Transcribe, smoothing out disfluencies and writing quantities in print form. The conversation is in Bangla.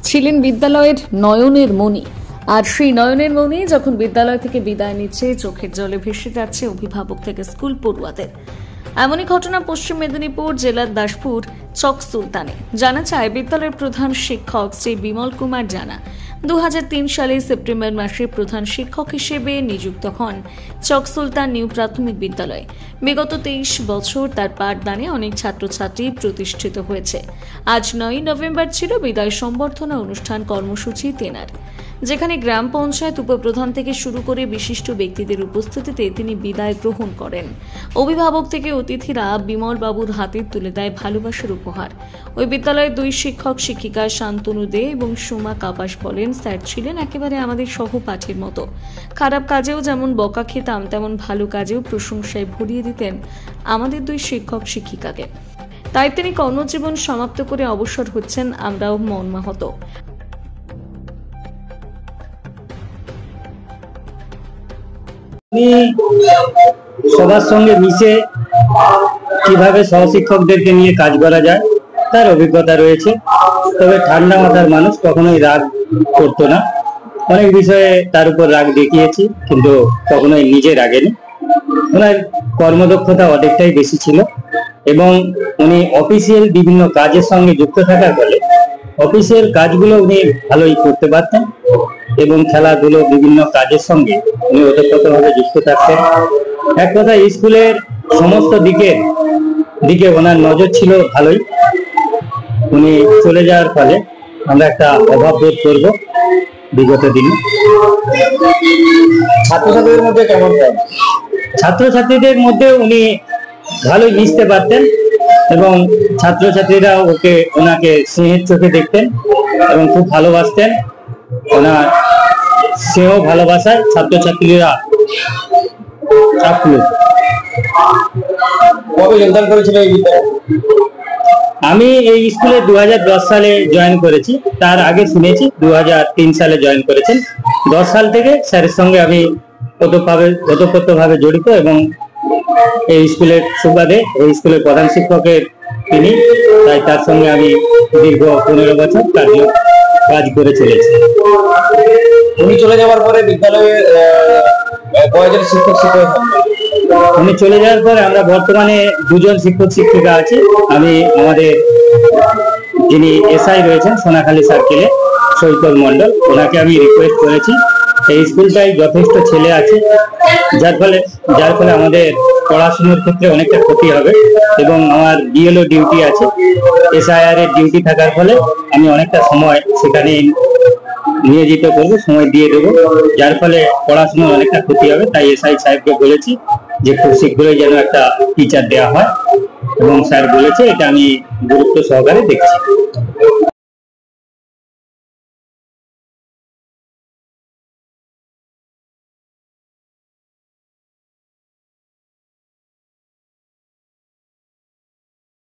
ছিলেন বিদ্যালয়ের নয়নের মণি। আর সেই নয়নের মণি যখন বিদ্যালয় থেকে বিদায় নিচ্ছে, চোখের জলে ভেসে যাচ্ছে অভিভাবক থেকে স্কুল পড়ুয়াদের। এমনই ঘটনা পশ্চিম মেদিনীপুর জেলার দাসপুর চক সুলতানে। জানা যায়, বিদ্যালয়ের প্রধান শিক্ষক শ্রী বিমল কুমার জানা 2003 সালে সেপ্টেম্বর মাসে প্রধান শিক্ষক হিসেবে নিযুক্ত হন চক সুলতান নিউ প্রাথমিক বিদ্যালয়ে। বিগত 23 বছর তার পাঠদানে অনেক ছাত্রছাত্রী প্রতিষ্ঠিত হয়েছে। আজ 9 নভেম্বর ছিল বিদায় সম্বর্ধনা অনুষ্ঠান কর্মসূচি তেনার, যেখানে গ্রাম পঞ্চায়েত উপপ্রধান থেকে শুরু করে বিশিষ্ট ব্যক্তিদের উপস্থিতিতে তিনি বিদায় গ্রহণ করেন। অভিভাবক থেকে অতিথিরা বিমল বাবুর হাতে তুলে দেয় ভালোবাসার উপহার। ওই বিদ্যালয়ের 2 শিক্ষক শিক্ষিকা শান্তনু দে এবং সুমা কাপাস বলেন, স্যার ছিলেন একেবারে আমাদের সহপাঠীর মতো। খারাপ কাজেও যেমন বকা খেতাম, তেমন ভালো কাজেও প্রশংসায় ভরিয়ে দিতেন আমাদের 2 শিক্ষক শিক্ষিকাকে। তাই তিনি কর্মজীবন সমাপ্ত করে অবসর হচ্ছেন, আমরাও মর্মাহত। সবার সঙ্গে মিশে কিভাবে সহশিক্ষকদেরকে নিয়ে কাজ করা যায় তার অভিজ্ঞতা রয়েছে। তবে ঠান্ডা মাথার মানুষ, কখনোই রাগ করতো না। অনেক বিষয়ে তার উপর রাগ দেখিয়েছি, কিন্তু কখনোই নিজে রাগেনি। ওনার কর্মদক্ষতা অনেকটাই বেশি ছিল এবং উনি অফিসিয়াল বিভিন্ন কাজের সঙ্গে যুক্ত থাকার ফলে অফিসের কাজগুলো উনি ভালোই করতে পারতেন এবং খেলাধুলো বিভিন্ন কাজের সঙ্গে উনি ওতপ্রোতভাবে যুক্ত থাকতেন। এক কথা, স্কুলের সমস্ত দিকে ওনার নজর ছিল ভালোই। উনি চলে যাওয়ার ফলে আমরা একটা অভাব বোধ করব বিগত দিনে। ছাত্রছাত্রীদের মধ্যে কেমন? ছাত্রছাত্রীদের মধ্যে উনি ভালোই মিশতে পারতেন এবং ছাত্রছাত্রীরা ওনাকে স্নেহের চোখে দেখতেন এবং খুব ভালোবাসতেন। ওনার স্নেহ ভালোবাসায় ছাত্রছাত্রীরা আপ্লুত। কবে যোগদান করেছিল এই বিদ্যালয়ে? আমি এই স্কুলে 2010 সালে জয়েন করেছি। তার আগে শুনেছি 2003 সালে জয়েন করেছেন। 10 সাল থেকে স্যারের সঙ্গে আমি ওতপ্রোতভাবে জড়িত এবং এই স্কুলের সুবাদে এই স্কুলের প্রধান শিক্ষকের তিনি, তাই তার সঙ্গে আমি দীর্ঘ 15 বছর কাজ করে চলেছি। উনি চলে যাওয়ার পরে বিদ্যালয়ে কয়েকজন শিক্ষক শিক্ষিকা থাকবেন? উনি চলে যাওয়ার পরে আমরা বর্তমানে 2 জন শিক্ষক শিক্ষিকা আছি। আমি আমাদের যিনি এসআই রয়েছেন সোনাখালী সার্কেলে, শৈতল মণ্ডল, ওনাকে আমি রিকোয়েস্ট করেছি। এই স্কুলটাই যথেষ্ট ছেলে আছে, যার ফলে আমাদের পড়াশোনার ক্ষেত্রে অনেকটা ক্ষতি হবে এবং আমার বিএলও ডিউটি আছে, এসআইআর এর ডিউটি থাকার ফলে আমি অনেকটা সময় সেখানে নিয়োজিত করব, সময় দিয়ে দেবো, যার ফলে পড়াশোনার অনেকটা ক্ষতি হবে। তাই এসআই সাহেবকে বলেছি যে খুব শীঘ্রই যেন একটা টিচার দেওয়া হয় এবং স্যার বলেছে এটা আমি গুরুত্ব সহকারে দেখছি।